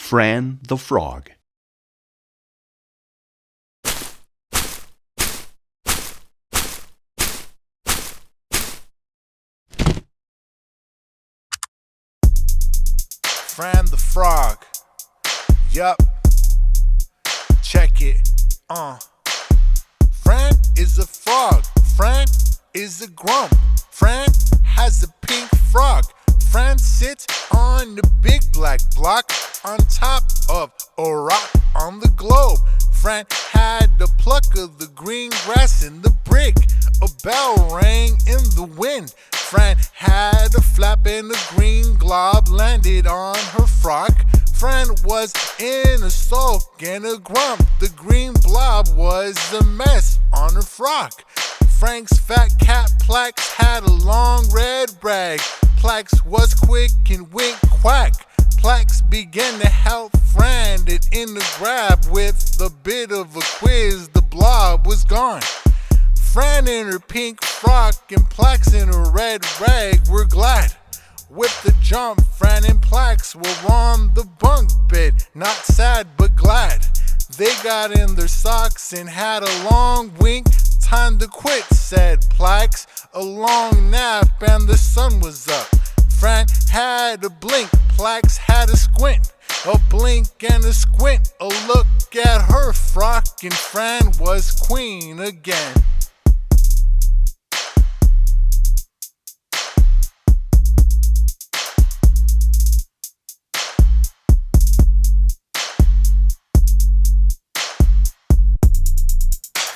Fran the Frog. Fran the Frog. Yup. Check it. Fran is a frog. Fran is a grump. Fran has a pink frog. Fran sits on the big black block on top of a rock on the globe. Fran had the pluck of the green grass in the brick. A bell rang in the wind. Fran had a flap and a green glob landed on her frock. Fran was in a sulk and a grump. The green blob was a mess on her frock. Frank's fat cat Plax had a long red rag. Plax was quick and went quack. Plax began to help Fran it in the grab. With a bit of a quiz, the blob was gone. Fran in her pink frock and Plax in her red rag were glad. With the jump, Fran and Plax were on the bunk bed, not sad but glad. They got in their socks and had a long wink. Time to quit, said Plax. A long nap and the sun was up. Fran had a blink, Plax had a squint. A blink and a squint, a look at her frock, and Fran was queen again.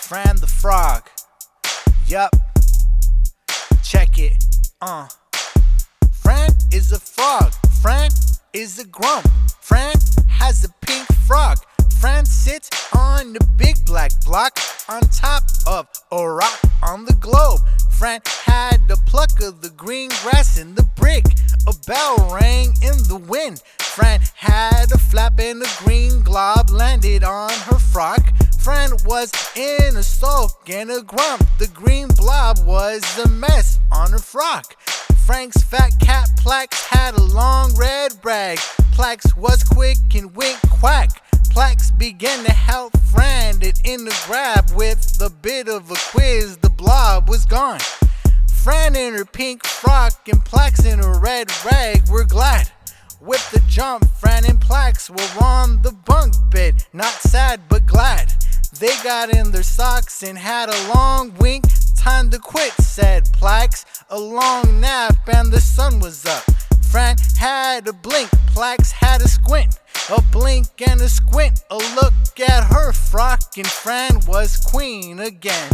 Fran the Frog. Yup. Check it. Fran is a frog. Fran is a grump. Fran has a pink frog. Fran sits on the big black block on top of a rock on the globe. Fran had the pluck of the green grass in the brick. A bell rang in the wind. Fran had a flap and a green glob landed on her frock. Fran was in a sulk and a grump. The green blob was a mess on her frock. Frank's fat cat Plax had a long red rag. Plax was quick and went quack. Plax began to help Fran it in the grab. With a bit of a quiz, the blob was gone. Fran in her pink frock and Plax in her red rag were glad. With the jump, Fran and Plax were on the bunk bed, not sad but glad. They got in their socks and had a long wink. Time to quit, said Plax. A long nap and the sun was up. Fran had a blink, Plax had a squint. A blink and a squint, a look at her frock, and Fran was queen again.